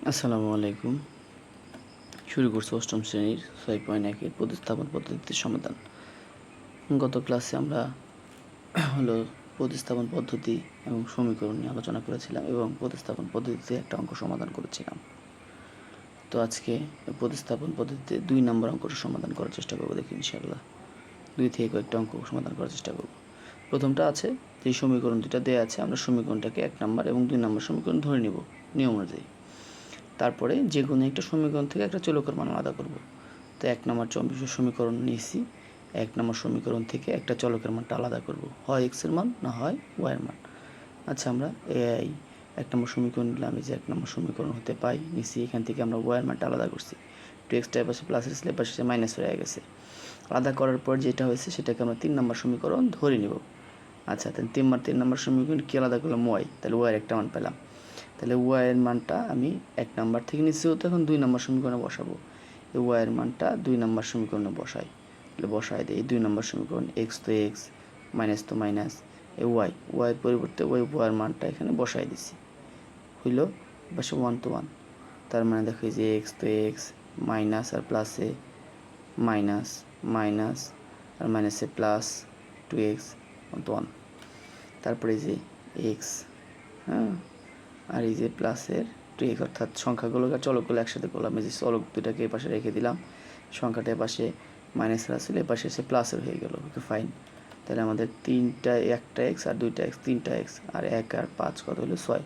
আসসালামু আলাইকুম। শুরু করছি অষ্টম শ্রেণীর 6.1-এর প্রতিস্থাপন পদ্ধতির সমাধান। গত ক্লাসে আমরা প্রতিস্থাপন পদ্ধতি এবং সমীকরণ নিয়ে আলোচনা করেছিলাম এবং প্রতিস্থাপন পদ্ধতিতে একটা অঙ্ক সমাধান করেছিলাম। তো আজকে প্রতিস্থাপন পদ্ধতিতে 2 নম্বর অঙ্কটা সমাধান করার চেষ্টা করব। দেখি ইনশাআল্লাহ 2 থেকে কয়েকটা অঙ্ক সমাধান করার চেষ্টা করব। প্রথমটা আছে যে সমীকরণ দুটা দেওয়া আছে, আমরা সমীকরণটাকে 1 নম্বর এবং 2 নম্বর সমীকরণ ধরে নিব নিয়ম অনুযায়ী। তারপরে যে কোনো একটা সমীকরণ থেকে একটা চলকের মান আলাদা করব। তো 1 নম্বর সমীকরণ নিয়েছি, 1 নম্বর সমীকরণ থেকে একটা চলকের মানটা আলাদা করব, হয় x এর মান না হয় y এর মান। আচ্ছা, আমরা এই 1 নম্বর সমীকরণ নিলাম, এই যে 1 নম্বর সমীকরণ হতে পাই নিছি, এখান থেকে আমরা y এর মানটা আলাদা করছি। 2x টাইপ আছে প্লাসের স্ল্যাব পাশে মাইনাস হয়ে গেছে। আলাদা করার পর যেটা হয়েছে সেটাকে আমরা 3 নম্বর সমীকরণ ধরে নিব। আচ্ছা, তাহলে 3 নম্বর সমীকরণ কি আলাদা করলাম? y, তাহলে y এর একটা মান পেলাম। তাহলে y এর মানটা আমি 1 নাম্বার থেকে নিচ্ছি, তো এখন 2 নম্বর সমীকরণে বসাবো। এই y এর মানটা 2 নম্বর সমীকরণে বসাই। তাহলে বসাই দিই 2 নম্বর সমীকরণ, x তো x, মাইনাস তো মাইনাস, এই y এর পরিবর্তে y এর মানটা এখানে বসাই দিছি। হইল পাশে 1 তো 1, তার মানে দেখো যে x তো x, মাইনাস আর প্লাসে মাইনাস, মাইনাস আর মাইনাসে প্লাস 2x 1 তো 1। তারপরে যে x, হ্যাঁ, আর এই যে প্লাসের 2x, অর্থাৎ সংখ্যাগুলোকে চলকগুলো একসাথে করলাম। এই যে চলক দুটাকে এপাশে রেখে দিলাম, সংখ্যাটা এপাশে মাইনাসের আসলে এপাশে এসে প্লাসের হয়ে গেল। Okay fine. তাহলে আমাদের একটা x আর 2টা x, 3টা x আর 1 আর 5 কত হলো 6।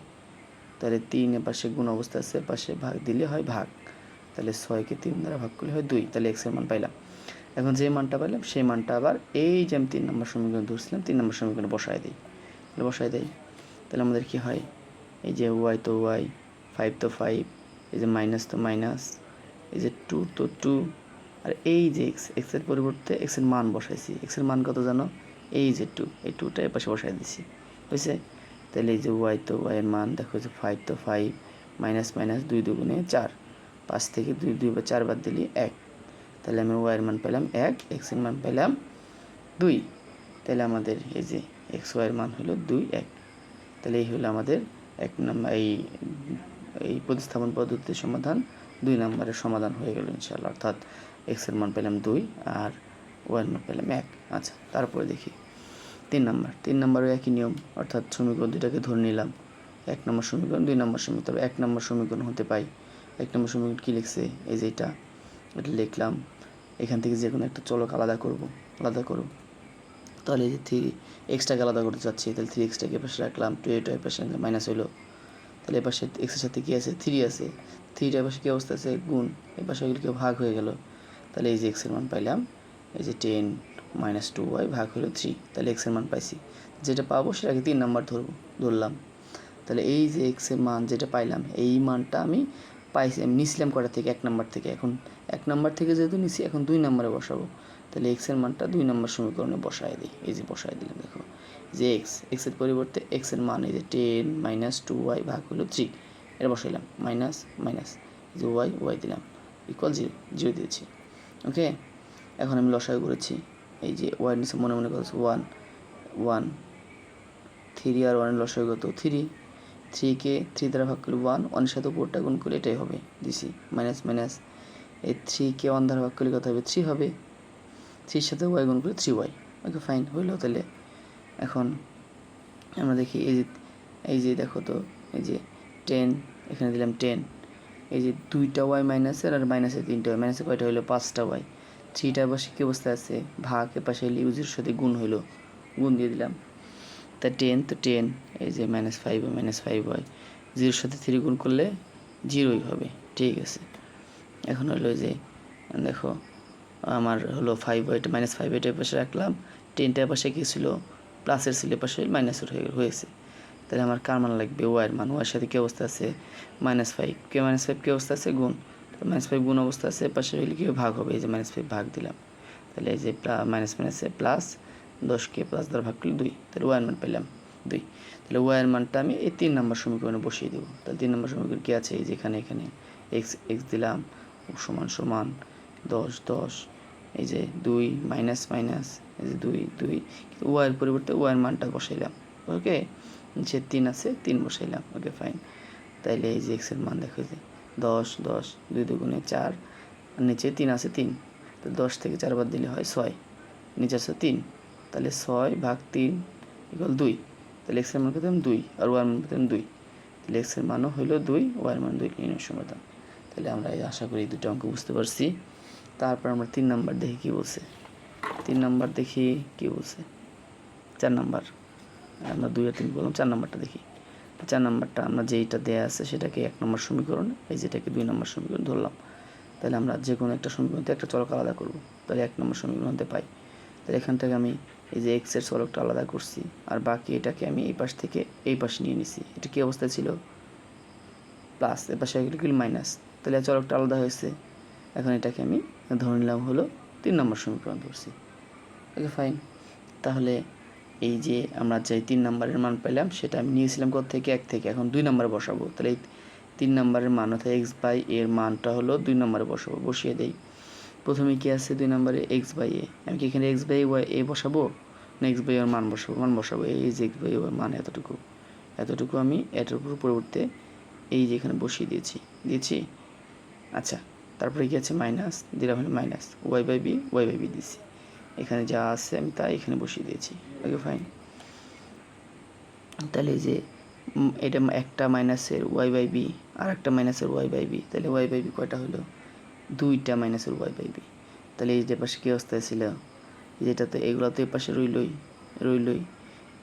তাহলে 3 এপাশে গুণ অবস্থা আছে, এপাশে ভাগ দিলে হয় ভাগ। তাহলে 6কে 3 দ্বারা ভাগ করলে হয় 2, তাহলে x এর মান পাইলাম। এখন যে মানটা পাইলাম সেই মানটা আবার এই যে আমি 3 নম্বর সমীকরণ ধরছিলাম 3 নম্বর সমীকরণে বসায় দিই। তাহলে আমাদের কি হয়? এই যে y তো y, 5 তো 5, এই যে মাইনাস তো মাইনাস, এই যে 2 তো 2, আর এই যে x এর পরিবর্তে x এর মান বসাইছি। x এর মান কত জানো? এই যে 2, এই 2টা এর পাশে বসাই দিছি, বুঝছে? তাহলে এই যে y তো y এর মান দেখো, যে 5 তো 5, মাইনাস মাইনাস 2 দুগুণে 4, 5 থেকে 2 বা 4 বাদ দিলে 1। তাহলে আমি y এর মান পেলাম 1, x এর মান পেলাম 2। তাহলে আমাদের এই যে x y এর মান হলো 2, 1। তাহলে এই হলো আমাদের 1 নম্বর এই প্রতিস্থাপন পদ্ধতির সমাধান। 2 নম্বরের সমাধান হয়ে গেল ইনশাআল্লাহ, অর্থাৎ x এর মান পেলাম 2 আর y এর মান পেলাম 1। আচ্ছা, তারপরে দেখি 3 নম্বরে একই নিয়ম, অর্থাৎ সমীকরণ দুটাকে ধরে নিলাম, 1 নম্বর সমীকরণ, 2 নম্বর সমীকরণ। 1 নম্বর সমীকরণ হতে পাই, 1 নম্বর সমীকরণ কী লিখছে? এই যে এটা লিখলাম। এখান থেকে যে কোনো একটা চলক আলাদা করব। তাহলে এই যে 3x-টাকে আলাদা করতে চাচ্ছি, তাহলে 3x-টাকে পাশে রাখলাম, 2 এর পাশে মাইনাস হইলো। তাহলে এপাশে x এর সাথে কী আছে? 3 আছে, 3টার পাশে কী অবস্থা আছে? গুণ, এপাশে এগুলো ভাগ হয়ে গেল। তাহলে এই যে x এর মান পাইলাম, এই যে 10 - 2y ভাগ হলো 3, তাহলে x এর মান পাইছি। যেটা পাবো সেটাকে 3 নাম্বার ধরলাম। তাহলে এই যে x এর মান যেটা পাইলাম, এই মানটা আমি পাইছি, আমি নিছিলাম কটা থেকে? 1 নাম্বার থেকে। এখন 1 নাম্বার থেকে যেহেতু নিছি, এখন 2 নাম্বারে বসাবো। তাহলে x এর মানটা 2 নম্বর সমীকরণে বসায় দিই। এই যে বসায় দিলাম, দেখো যে x এর পরিবর্তে x এর মান এই যে 10 - 2y ভাগ হলো 3, এটা বসাইলাম, মাইনাস মাইনাস, এই যে y দিলাম, ইকুয়াল 0 দিয়েছি। ওকে, এখন আমি লসাগু করেছি। এই যে y নিচে মনে মনে কত? 1, 1, 3 আর 1 এর লসাগু কত? 3, 3কে 3 দ্বারা ভাগ করলে 1, 1 এর সাথে উপরটা গুণ করলে এটাই হবে, দিছি, মাইনাস মাইনাস, এই 3কে 1 দ্বারা ভাগ করলে কত হবে? 3 হবে, 3 এর সাথে y গুণ করলে 3y। ওকে ফাইন, হইলো। তাহলে এখন আমরা দেখি এই যে দেখো তো, এই যে 10, এখানে দিলাম 10, এই যে 2টা y মাইনাসের আর মাইনাসের 3টা y, মাইনাসে কয়টা হইলো? 5টা y, 3টার পাশে কী অবস্থা আছে? ভাগ, এর পাশে ইউজের সাথে গুণ হইলো, গুণ দিয়ে দিলাম। তা 10 তো 10, এই যে -5 -5y, 0-র সাথে 3 গুণ করলে 0ই হবে, ঠিক আছে। এখন হলো যে দেখো আমার হলো 5y, -5y পাশে রাখলাম, 10টার পাশে কী ছিল? প্লাসের ছিল, পাশে মাইনাসের হয়েছে। তাহলে আমার কার মান লাগবে? y এর মান। y এর সাথে কী অবস্থা আছে? -5, -5 কী অবস্থা আছে? গুণ, -5 গুণ অবস্থা আছে, পাশে হইলে কী ভাগ হবে? এই যে -5 ভাগ দিলাম। তাহলে এই যে মাইনাস মাইনাসে প্লাস, 10কে প্লাস দ্বারা ভাগ করলে 2, তাহলে y এর মান পেলাম 2। তাহলে y এর মানটা আমি এই 3 নম্বর সমীকরণে বসিয়ে দেবো। তাহলে 3 নম্বর সমীকরণ কী আছে? এই যে এখানে x দিলাম, সমান সমান 10 10, এই যে 2 মাইনাস মাইনাস, এই যে 2 কিন্তু y এর পরিবর্তে y এর মানটা বসাইলাম। ওকে, যে 3 আছে 3 বসাইলাম। Okay fine. তাইলে এই যে x এর মান দেখো, যে 10 10 2 দুগুণে 4 আর নিচে 3 আছে 3, তো 10 থেকে 4 বাদ দিলে হয় 6, নিচে আছে 3, তাহলে 6/3 = 2, তাহলে এক্সের মান পেতাম 2 আর ওয়াই মান পেতাম 2, তাহলে এক্সের মানও হইল 2, ওয়াই মান 2, নির্ণয় সমাধান। তাহলে আমরা আশা করি এই দুটো অঙ্ক বুঝতে পারছি। তারপর আমরা 3 নাম্বার দেখি কী বলছে। 3 নাম্বার দেখি কী বলছে। 4 নাম্বার, আমরা 2 আর 3 বললাম, 4 নাম্বারটা দেখি। 4 নাম্বারটা আমরা যেইটা দেয়া আছে সেটাকে 1 নম্বর সমীকরণ, এই যেটাকে 2 নম্বর সমীকরণ ধরলাম। তাহলে আমরা যে কোনো একটা সমীকরণতে একটা চলক আলাদা করব, তাহলে 1 নম্বর সমীকরণ হতে পাই। তাহলে এখান থেকে আমি এই যে এক্সের চলকটা আলাদা করছি, আর বাকি এটাকে আমি এই পাশ থেকে এই পাশে নিয়ে নিছি। এটা কী অবস্থায় ছিল? প্লাস, এর পাশে গেলে মাইনাস, তাহলে চলকটা আলাদা হয়েছে। এখন এটাকে আমি ধরে নিলাম হলো 3 নম্বর সমীকরণ ধরছি। Okay fine. তাহলে এই যে আমরা যে 3 নাম্বারের মান পেলাম সেটা আমি নিয়েছিলাম কোথা থেকে? 1 থেকে। এখন 2 নাম্বারে বসাবো। তাহলে এই 3 নাম্বারের মান অর্থাৎ x/a এর মানটা হলো 2 নাম্বারে বসাবো, বসিয়ে দেই। প্রথমে কি আছে 2 নাম্বারে? x/a। আমি কি এখানে x/a বসাবো না x/a এর মান বসাবো? মান বসাবো। এই যে x/a এর মান এতটুকু আমি এটার উপর পরিবর্তে এই যে এখানে বসিয়ে দিয়েছি। আচ্ছা, তারপরে কি আছে? মাইনাস দিলাম, হলো মাইনাস y/b দিয়েছি। এখানে যা আছে আমি তাই এখানে বসিয়ে দিয়েছি। Okay fine. তাহলে এই যে এটা একটা মাইনাসের y/b আর একটা মাইনাসের y/b, তাহলে y/b কয়টা হলো? 2টা মাইনাসের y/b। তাহলে এই যে পাশে কী অবস্থায় ছিল? যেটাতে এগুলো তো এ পাশে রইলই।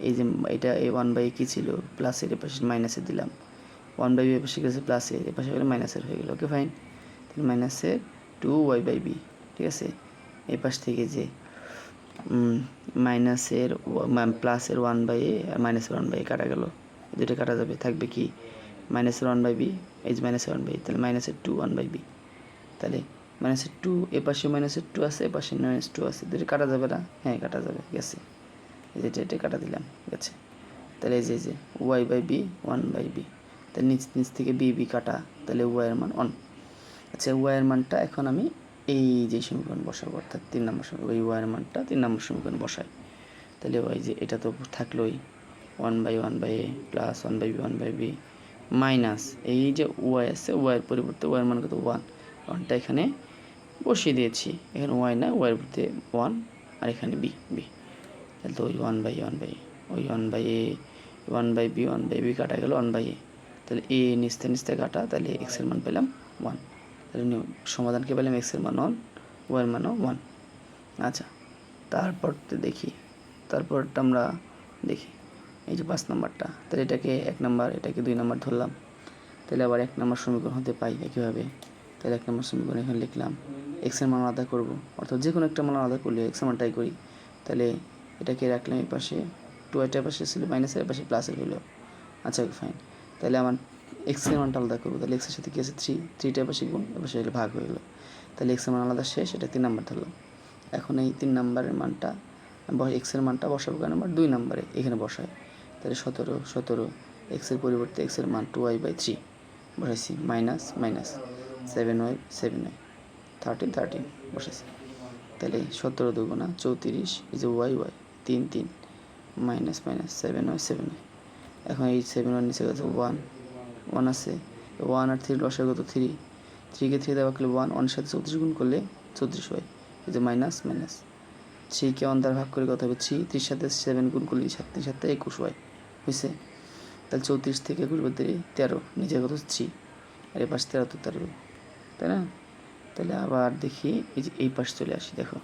এই যে এটা এই 1/a কী ছিল? প্লাসের, এ পাশে মাইনাসের দিলাম। 1/b এ পাশে গেছে প্লাসের, এ পাশে গেলে মাইনাসের হয়ে গেল। Okay fine. তাহলে মাইনাসের 2y/b, ঠিক আছে। এই পাশ থেকে যে মাইনাসের প্লাসের 1/a আর মাইনাসের 1/a কাটা গেল, দুটো কাটা যাবে, থাকবে কি? মাইনাসের 1/b, এই যে মাইনাসের 1/b, তাহলে মাইনাসের 2 1/b। তাহলে মাইনাসের 2, এ পাশে মাইনাসের 2 আছে, এ পাশে -2 আছে, দুটো কাটা যাবে না? হ্যাঁ, কাটা যাবে, গেছে। এই যে এটা কাটা দিলাম, গেছে। তাহলে এই যে y/b 1/b, তাহলে নিচ থেকে b কাটা, তাহলে y এর মান 1। আচ্ছা, y এর মানটা এখন আমি এই যে সমীকরণ বসাবো, অর্থাৎ 3 নম্বর সমীকরণ, ওই y এর মানটা 3 নম্বর সমীকরণ বসাই। তাহলে ওই যে এটা তো থাকলোই 1/1/a প্লাস 1/b মাইনাস এই যে y আছে, y এর পরিবর্তে y এর মান কত? 1। 1টা এখানে বসিয়ে দিয়েছি। এখানে y না, y এর পরিবর্তে 1, আর এখানে b। তাহলে তো ওই 1/a ওই 1/b কাটা গেল 1/a। তাহলে a নিচতে কাটা, তাহলে x এর মান পেলাম 1। তাহলে সমাধানকে পেলাম x এর মান 1, y এর মানও 1। আচ্ছা, তারপরটা আমরা দেখি। এই যে 5 নাম্বারটা, তাহলে এটাকে 1 নাম্বার, এটাকে 2 নাম্বার ধরলাম। তাহলে আবার 1 নাম্বার সমীকরণ হতে পাই একইভাবে। তাহলে 1 নাম্বার সমীকরণ এখানে লিখলাম, x এর মান আলাদা করব, অর্থাৎ যে কোনো একটা মান আলাদা করলে x এর মানটাই করি। তাহলে এটাকে রাখলাম এই পাশে, 2 এটার পাশে ছিল মাইনাসের, পাশে প্লাসের হলো। আচ্ছা, ফাইন। তাহলে আমার x এর মানটা আলাদা করবো। তাহলে x এর সাথে কি আছে? 3টার পাশে গুণ, এর পাশে ভাগ হয়ে গেলো। তাহলে x এর মান আলাদা শেষ, এটা 3 নাম্বার ধরলাম। এখন এই 3 নাম্বারের মানটা x এর মানটা বসাবো কেন? আমার 2 নাম্বারে এখানে বসাই। তাহলে 17 x এর পরিবর্তে x এর মান 2y/3 বসাইছি, মাইনাস 7y 13 বসাইছি। তাহলে 17 দুগুণা 34, এই যে y 3 মাইনাস 7y। এখন এই 7y নিচে গেছে 1 আছে, 1 আর 3 লসাগু কত? 3কে 3 দেওয়া করলে 1, 1 এর সাথে 34 গুণ করলে 34 হয়, এই যে মাইনাস 3কে 1 দ্বারা ভাগ করে কত হবে? 3, 3 সাথে 7 গুণ করলে 7, 3 সাথে 21 হয়, হয়েছে। তাহলে 34 থেকে 21 বাদ দিলে 13, নিচে কত? 3, আর এই পাশ 13 তো 13, তাই না? তাহলে আবার দেখি, এই যে এই পাশ চলে আসি, দেখো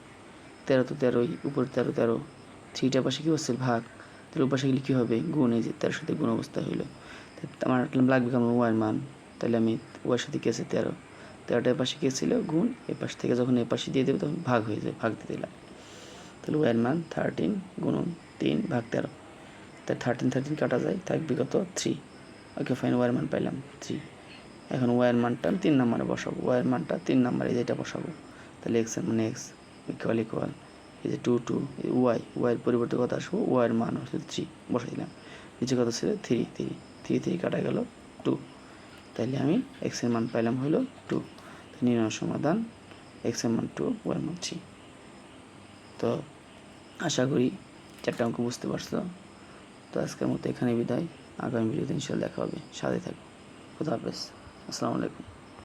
13 তো 13ই, উপরে 13, 3টার পাশে কী হচ্ছে? ভাগ। তাহলে ওই পাশে গেলে কী হবে? গুণ। এই যে 13 সাথে গুণ অবস্থা হইলো। আমার লাগবে কেমন? ওয়াই মান। তাহলে আমি ওয়ার সাথে কী আছে? 13টার পাশে কী ছিল? গুণ। এ পাশ থেকে যখন এ পাশে দিয়ে দেবো তখন ভাগ হয়ে যায়, ভাগ দিয়ে দিলাম। তাহলে ওয়ার মান 13 গুণন 3 ভাগ 13, তাই 13 কাটা যায়, থাকবে কত? 3। ওকে ফাইন, ওয়ার মান পাইলাম 3। এখন ওয়ার মানটা আমি 3 নাম্বারে বসাবো, ওয়ার মানটা 3 নাম্বারে যেটা বসাবো। তাহলে এক্স এর মানে এক্স ইকুয়াল এই যে 2 ওয়াইয়ের পরিবর্তে কত আসবো? ওয়াইয়ের মান হচ্ছে 3 বসাই দিলাম। নিচে কত ছিল? 3 কাটা গেল 2। তাহলে আমি এক্স এর মান পাইলাম হলো 2। নির্ণয় সমাধান, এক্স এর মান 2, ওয়াইয়ের মান 3। তো আশা করি 4টা অঙ্ক বুঝতে পারছো। তো আজকের মতো এখানে বিদায়, আগামী ভিডিওতে ইনশাআল্লাহ দেখা হবে, সাথে থাকো। খুদা হাফেজ, আসসালামু আলাইকুম।